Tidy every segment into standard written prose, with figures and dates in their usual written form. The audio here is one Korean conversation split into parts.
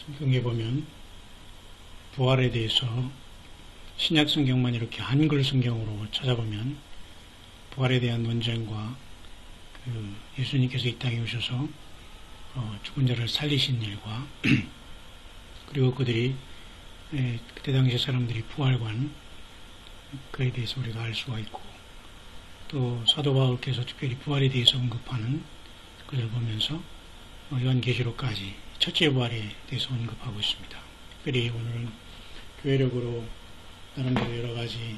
성경에 보면 부활에 대해서 신약 성경만 이렇게 한글 성경으로 찾아보면 부활에 대한 논쟁과 예수님께서 이 땅에 오셔서 죽은 자를 살리신 일과 그리고 그들이 그때 당시 사람들이 부활관 그에 대해서 우리가 알 수가 있고 또 사도 바울께서 특별히 부활에 대해서 언급하는 그걸 보면서 요한계시록까지 첫째 부활에 대해서 언급하고 있습니다. 특별히 오늘은 교회력으로 나름대로 여러 가지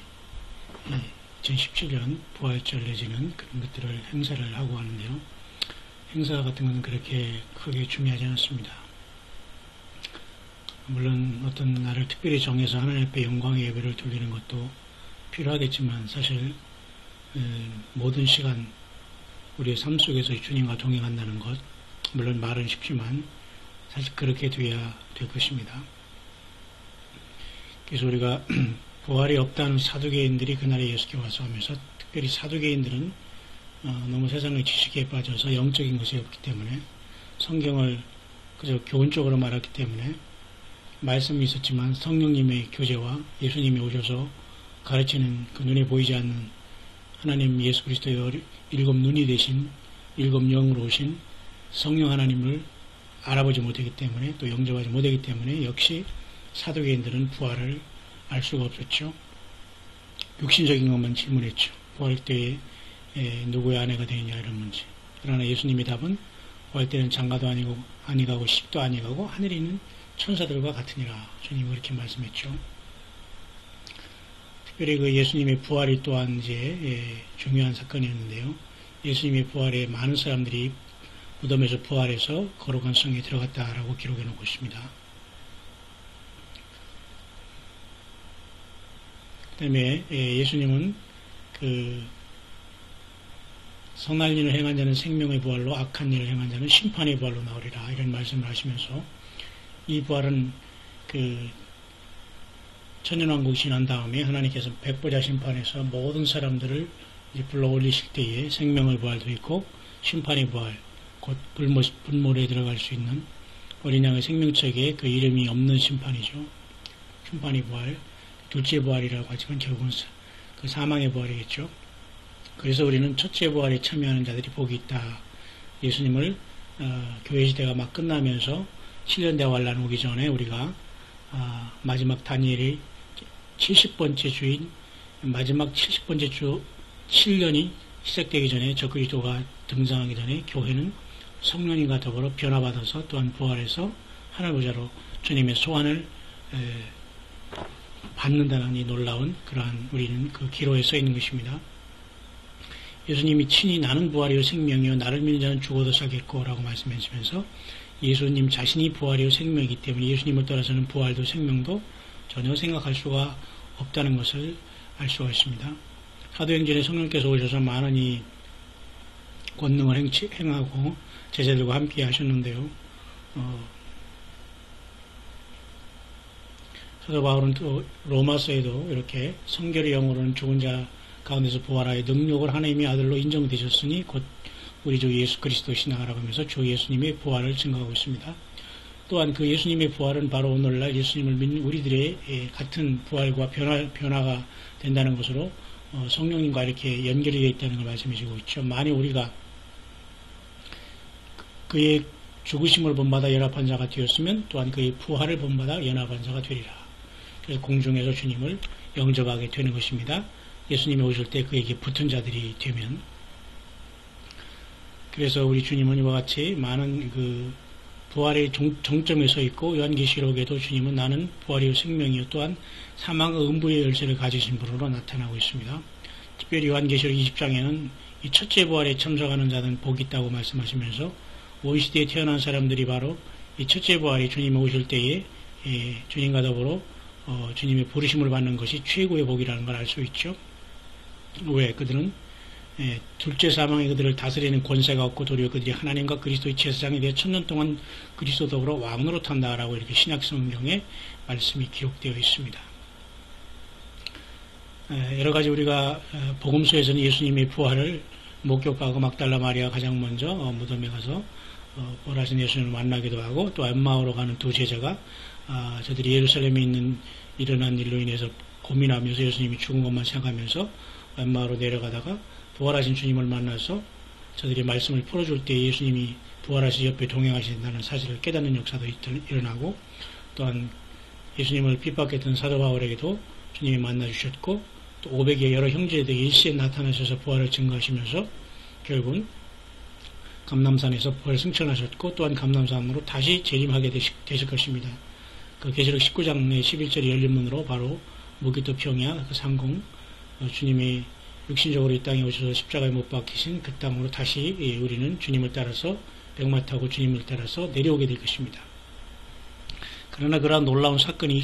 2017년 부활절 내지는 그런 것들을 행사를 하고 하는데요. 행사 같은 것은 그렇게 크게 중요하지 않습니다. 물론 어떤 날을 특별히 정해서 하나님 앞에 영광의 예배를 드리는 것도 필요하겠지만 사실 모든 시간 우리의 삶 속에서 주님과 동행한다는 것 물론 말은 쉽지만 사실 그렇게 돼야 될 것입니다. 그래서 우리가 부활이 없다는 사두개인들이 그날에 예수께 와서 하면서 특별히 사두개인들은 너무 세상의 지식에 빠져서 영적인 것이 없기 때문에 성경을 그저 교훈적으로 말했기 때문에 말씀이 있었지만 성령님의 교제와 예수님이 오셔서 가르치는 그 눈에 보이지 않는 하나님 예수 그리스도의 일곱 눈이 되신 일곱 영으로 오신 성령 하나님을 알아보지 못하기 때문에 또 영접하지 못하기 때문에 역시 사두개인들은 부활을 알 수가 없었죠. 육신적인 것만 질문했죠. 부활 때에 누구의 아내가 되느냐 이런 문제. 그러나 예수님의 답은 부활 때는 장가도 아니가고 식도 아니가고 하늘에 있는 천사들과 같으니라. 주님이 그렇게 말씀했죠. 특별히 그 예수님의 부활이 또한 이제 중요한 사건이었는데요. 예수님의 부활에 많은 사람들이 무덤에서 부활해서 거룩한 성에 들어갔다라고 기록해 놓고 있습니다. 그 다음에 예수님은 그 선한 일을 행한 자는 생명의 부활로 악한 일을 행한 자는 심판의 부활로 나오리라 이런 말씀을 하시면서 이 부활은 그 천년왕국이 지난 다음에 하나님께서 백보자 심판에서 모든 사람들을 이제 불러 올리실 때에 생명의 부활도 있고 심판의 부활 곧 불모에 들어갈 수 있는 어린 양의 생명책에 그 이름이 없는 심판이죠. 심판의 부활 둘째 부활이라고 하지만 결국은 그 사망의 부활이겠죠. 그래서 우리는 첫째 부활에 참여하는 자들이 복이 있다. 예수님을 교회 시대가 막 끝나면서 7년 대환란 오기 전에 우리가 마지막 다니엘의 70번째 주인 마지막 70번째 주 7년이 시작되기 전에 저 그리스도가 등장하기 전에 교회는 성령님과 더불어 변화받아서 또한 부활해서 하늘보좌로 주님의 소환을 받는다는 이 놀라운 그러한 우리는 그 기로에 써 있는 것입니다. 예수님이 친히 나는 부활이요 생명이요 나를 믿는 자는 죽어도 살겠고 라고 말씀하시면서 예수님 자신이 부활이요 생명이기 때문에 예수님을 따라서는 부활도 생명도 전혀 생각할 수가 없다는 것을 알 수가 있습니다. 사도행전에 성령께서 오셔서 많은 이 권능을 행하고 제자들과 함께 하셨는데요. 사도 바울은 또 로마서에도 이렇게 성결의 영으로는 죽은 자 가운데서 부활하여 능력을 하나님의 아들로 인정되셨으니 곧 우리 주 예수 그리스도 신앙하라고 하면서 주 예수님의 부활을 증거하고 있습니다. 또한 그 예수님의 부활은 바로 오늘날 예수님을 믿는 우리들의 같은 부활과 변화가 된다는 것으로 성령님과 이렇게 연결이 되어 있다는 걸 말씀해 주고 있죠. 만일 우리가 그의 죽으심을 본받아 연합한 자가 되었으면 또한 그의 부활을 본받아 연합한 자가 되리라. 그래서 공중에서 주님을 영접하게 되는 것입니다. 예수님이 오실 때 그에게 붙은 자들이 되면. 그래서 우리 주님은 이와 같이 많은 그 부활의 정점에 서 있고 요한계시록에도 주님은 나는 부활이요 생명이요 또한 사망의 음부의 열쇠를 가지신 분으로 나타나고 있습니다. 특별히 요한계시록 20장에는 이 첫째 부활에 참석하는 자는 복이 있다고 말씀하시면서 온 시대에 태어난 사람들이 바로 이 첫째 부활이 주님이 오실 때에 주님과 더불어 주님의 부르심을 받는 것이 최고의 복이라는 걸 알 수 있죠. 왜? 그들은 둘째 사망에 그들을 다스리는 권세가 없고 도리어 그들이 하나님과 그리스도의 제사장에 대해 1000년 동안 그리스도 더불어 왕으로 탄다라고 이렇게 신약 성경에 말씀이 기록되어 있습니다. 여러 가지 우리가 복음서에서는 예수님의 부활을 목격하고 막달라 마리아 가장 먼저 무덤에 가서 부활하신 예수님을 만나기도 하고, 또 엠마오로 가는 두 제자가 저들이 예루살렘에 있는 일어난 일로 인해서 고민하면서 예수님이 죽은 것만 생각하면서 엠마오로 내려가다가 부활하신 주님을 만나서 저들이 말씀을 풀어줄 때 예수님이 부활하신 옆에 동행하신다는 사실을 깨닫는 역사도 일어나고, 또한 예수님을 핍박했던 사도 바울에게도 주님이 만나주셨고, 또 500의 여러 형제들에게 일시에 나타나셔서 부활을 증거하시면서 결국은 감람산에서 부활 승천하셨고, 또한 감람산으로 다시 재림하게 되실 것입니다. 그 계시록 19장의 11절이 열린 문으로 바로 무기토 평야 그 상공, 주님이 육신적으로 이 땅에 오셔서 십자가에 못 박히신 그 땅으로 다시 우리는 주님을 따라서 백마 타고 주님을 따라서 내려오게 될 것입니다. 그러나 그러한 놀라운 사건이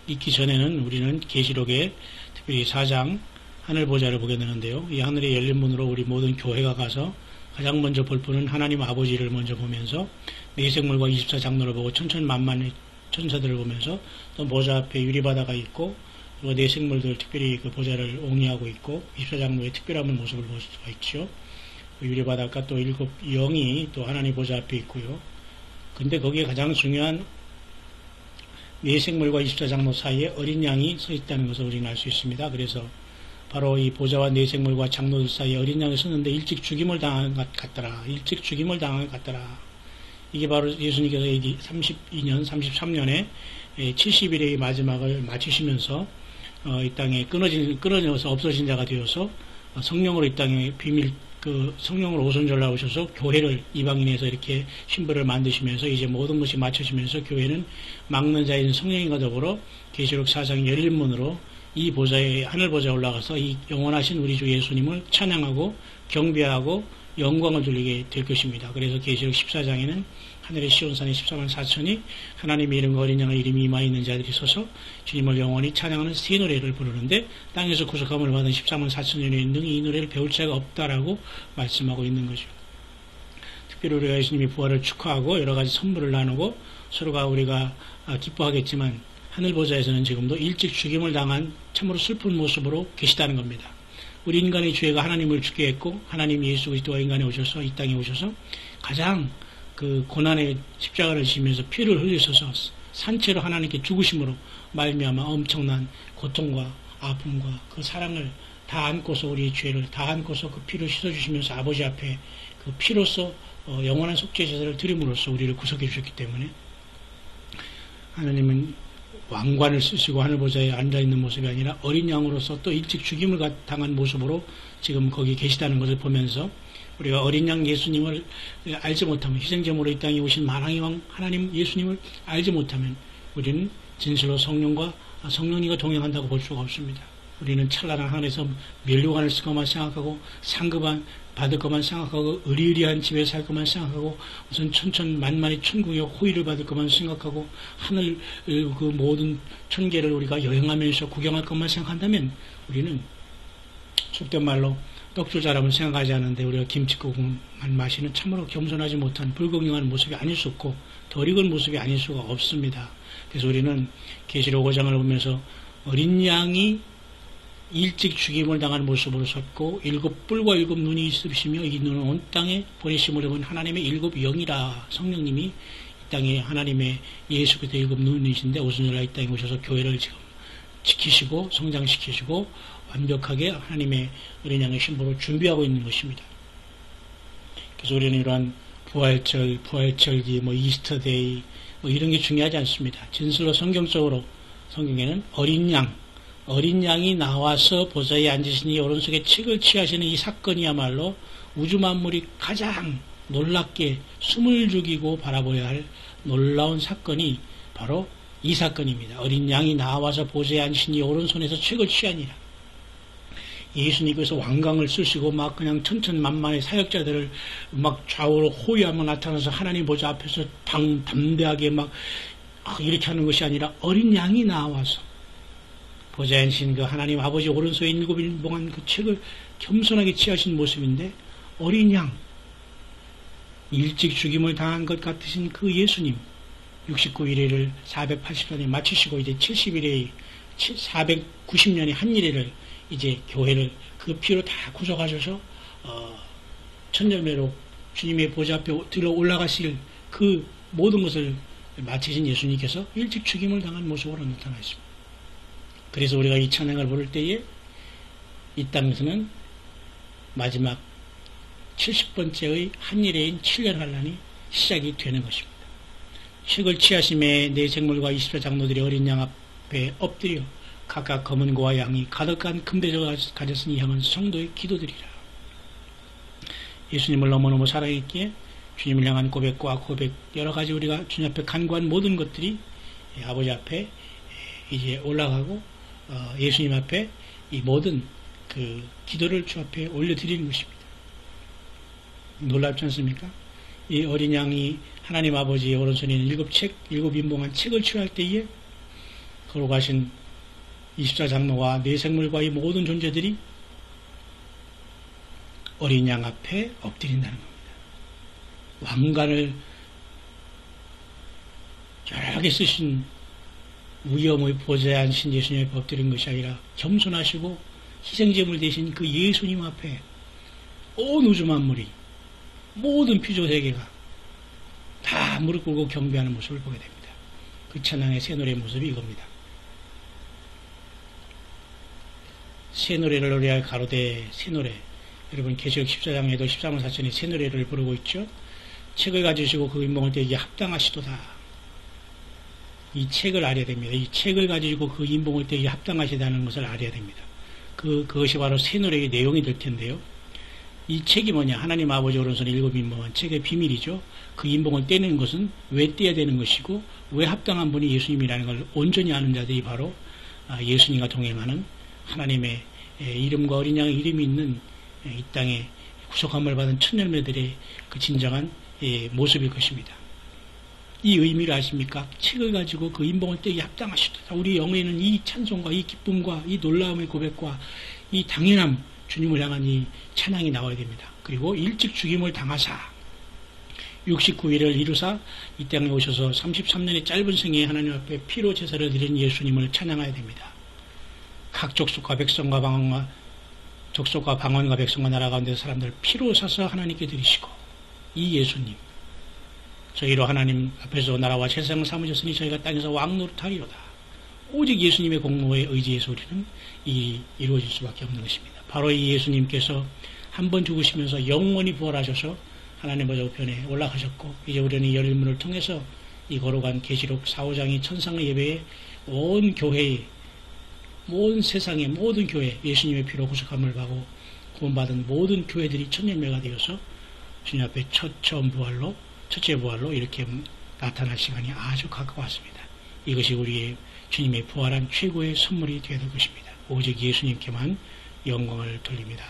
있기 전에는 우리는 계시록의 특별히 4장 하늘 보좌를 보게 되는데요. 이 하늘의 열린 문으로 우리 모든 교회가 가서 가장 먼저 볼 분은 하나님 아버지를 먼저 보면서 내생물과 24장로를 보고 천천만만의 천사들을 보면서 또 보좌 앞에 유리바다가 있고, 그리고 내생물들 특별히 그 보좌를 옹이하고 있고 24장로의 특별한 모습을 볼 수가 있죠. 유리바다가 또 7 영이 또 하나님 보좌 앞에 있고요. 근데 거기에 가장 중요한 내생물과 24장로 사이에 어린 양이 서 있다는 것을 우리는 알 수 있습니다. 그래서 바로 이 보좌와 내생물과 장로들 사이에 어린 양이 섰는데 일찍 죽임을 당한 것 같더라. 일찍 죽임을 당한 것 같더라. 이게 바로 예수님께서 32년, 33년에 70일의 마지막을 마치시면서 이 땅에 끊어져서 없어진 자가 되어서 성령으로 이 땅에 성령으로 오순절날 오셔서 교회를 이방인에서 이렇게 신부를 만드시면서 이제 모든 것이 맞춰지면서 교회는 막는 자인 성령님과 더불어 계시록 4장 열린 문으로 이 보좌에 하늘 보좌에 올라가서 이 영원하신 우리 주 예수님을 찬양하고 경배하고 영광을 돌리게 될 것입니다. 그래서 계시록 14장에는 하늘의 시온산에 14만 4천이 하나님의 이름과 어린 양의 이름이 임하 있는 자들이 서서 주님을 영원히 찬양하는 새 노래를 부르는데, 땅에서 구속함을 받은 14만 4천년의 능히 이 노래를 배울 자가 없다라고 말씀하고 있는 거죠. 특별히 우리가 예수님이 부활을 축하하고 여러 가지 선물을 나누고 서로가 우리가 기뻐하겠지만, 하늘 보좌에서는 지금도 일찍 죽임을 당한 참으로 슬픈 모습으로 계시다는 겁니다. 우리 인간의 죄가 하나님을 죽게 했고, 하나님 예수 그리스도가 인간에 오셔서 이 땅에 오셔서 가장 그 고난의 십자가를 지면서 피를 흘리셔서 산채로 하나님께 죽으심으로 말미암아 엄청난 고통과 아픔과 그 사랑을 다 안고서 우리의 죄를 다 안고서 그 피를 씻어주시면서 아버지 앞에 그 피로서 영원한 속죄 제사를 드림으로써 우리를 구속해 주셨기 때문에 하나님은 왕관을 쓰시고 하늘 보좌에 앉아있는 모습이 아니라 어린 양으로서 또 일찍 죽임을 당한 모습으로 지금 거기 계시다는 것을 보면서 우리가 어린 양 예수님을 알지 못하면, 희생제물로 이 땅에 오신 만왕의 왕 하나님 예수님을 알지 못하면 우리는 진실로 성령님과 동행한다고 볼 수가 없습니다. 우리는 찬란한 하늘에서 면류관을 쓸 것만 생각하고 상급만 받을 것만 생각하고 의리의리한 집에 살 것만 생각하고 무슨 천천만만의 천국의 호의를 받을 것만 생각하고 하늘 그 모든 천계를 우리가 여행하면서 구경할 것만 생각한다면 우리는 속된 말로 떡줄자람을 생각하지 않는데 우리가 김치국만 마시는 참으로 겸손하지 못한 불공평한 모습이 아닐 수 없고 덜 익은 모습이 아닐 수가 없습니다. 그래서 우리는 계시록 5장을 보면서 어린 양이 일찍 죽임을 당한 모습으로 섰고 7뿔과 7눈이 있으시며 이 눈은 온 땅에 보내심을 입은 하나님의 7영이라. 성령님이 이 땅에 하나님의 예수 그리스도의 7눈이신데 오순절날 이 땅에 오셔서 교회를 지금 지키시고 성장시키시고 완벽하게 하나님의 어린 양의 신부로 준비하고 있는 것입니다. 그래서 우리는 이러한 부활절기, 이스터데이 이런 게 중요하지 않습니다. 진실로 성경적으로 성경에는 어린 양이 나와서 보좌에 앉으시니 오른손에 책을 취하시는 이 사건이야말로 우주 만물이 가장 놀랍게 숨을 죽이고 바라보아야 할 놀라운 사건이 바로 이 사건입니다. 어린 양이 나와서 보좌에 앉으시니 오른손에서 책을 취하니라. 예수님께서 왕강을 쓰시고 막 그냥 천천만만의 사역자들을 막 좌우로 호위하며 나타나서 하나님 보좌 앞에서 담대하게 막 이렇게 하는 것이 아니라 어린 양이 나와서 보좌에 앉으신 그 하나님 아버지 오른손에 7일 동안 그 책을 겸손하게 취하신 모습인데, 어린 양, 일찍 죽임을 당한 것 같으신 그 예수님 69일회를 480년에 마치시고 이제 70일에 490년의 한 일회를 이제 교회를 그 피로 다 구속하셔서 천절매로 주님의 보좌 앞에 들어 올라가실 그 모든 것을 마치신 예수님께서 일찍 죽임을 당한 모습으로 나타나 있습니다. 그래서 우리가 이 찬양을 부를 때에 이 땅에서는 마지막 70번째의 한일레인 7년 환란이 시작이 되는 것입니다. 식을 취하심에 내 생물과 24장로들이 어린 양 앞에 엎드려 각각 검은 고와 양이 가득한 금대접을 가졌으니 향은 성도의 기도드리라. 예수님을 너무너무 사랑했기에 주님을 향한 고백과 고백, 여러 가지 우리가 주님 앞에 간구한 모든 것들이 아버지 앞에 이제 올라가고 예수님 앞에 이 모든 그 기도를 주 앞에 올려드리는 것입니다. 놀랍지 않습니까? 이 어린 양이 하나님 아버지의 오른손에 있는 일곱 인봉한 책을 취할 때에 걸어가신 24장로와 네 생물과 이 모든 존재들이 어린 양 앞에 엎드린다는 겁니다. 왕관을 쫙하게 쓰신 위엄의 보좌에 앉으신 예수님 앞에 엎드린 것이 아니라 겸손하시고 희생제물 되신 그 예수님 앞에 온 우주 만물이 모든 피조세계가 다 무릎 꿇고 경배하는 모습을 보게 됩니다. 그 찬양의 새 노래의 모습이 이겁니다. 새 노래를 노래할 가로되 새 노래. 여러분 계시록 14장에도 13만 4천이 새 노래를 부르고 있죠. 책을 가지시고 그 인봉을 떼기에 합당하시도다. 이 책을 알아야 됩니다. 이 책을 가지고 그 인봉을 떼기에 합당하시다는 것을 알아야 됩니다. 그것이 바로 새 노래의 내용이 될 텐데요. 이 책이 뭐냐? 하나님 아버지 오른손에 일곱 인봉한 책의 비밀이죠. 그 인봉을 떼는 것은 왜 떼야 되는 것이고 왜 합당한 분이 예수님이라는 걸 온전히 아는 자들이 바로 예수님과 동행하는 하나님의 이름과 어린 양의 이름이 있는 이 땅에 구속함을 받은 천년매들의 그 진정한 모습일 것입니다. 이 의미를 아십니까? 책을 가지고 그 인봉을 떼기에 합당하시도다. 우리 영에는 이 찬송과 이 기쁨과 이 놀라움의 고백과 이 당연함, 주님을 향한 이 찬양이 나와야 됩니다. 그리고 일찍 죽임을 당하사 69일을 이루사 이 땅에 오셔서 33년의 짧은 생에 하나님 앞에 피로 제사를 드린 예수님을 찬양해야 됩니다. 각 족속과 백성과 방언과 백성과 나라 가운데 사람들 피로 사서 하나님께 드리시고 이 예수님 저희로 하나님 앞에서 나라와 세상을 삼으셨으니 저희가 땅에서 왕노릇하리로다. 오직 예수님의 공로에 의지해서 우리는 이루어질 수밖에 없는 것입니다. 바로 이 예수님께서 한 번 죽으시면서 영원히 부활하셔서 하나님 보좌 우편에 올라가셨고 이제 우리는 이 열린 문을 통해서 이 걸어간 계시록 4, 5장의 천상의 예배에 온 교회에 모든 세상의 모든 교회 예수님의 피로 구속함을 받고 구원받은 모든 교회들이 천년매가 되어서 주님 앞에 첫째 부활로 이렇게 나타날 시간이 아주 가까웠습니다. 이것이 우리의 주님의 부활한 최고의 선물이 되어야 될 것입니다. 오직 예수님께만 영광을 돌립니다.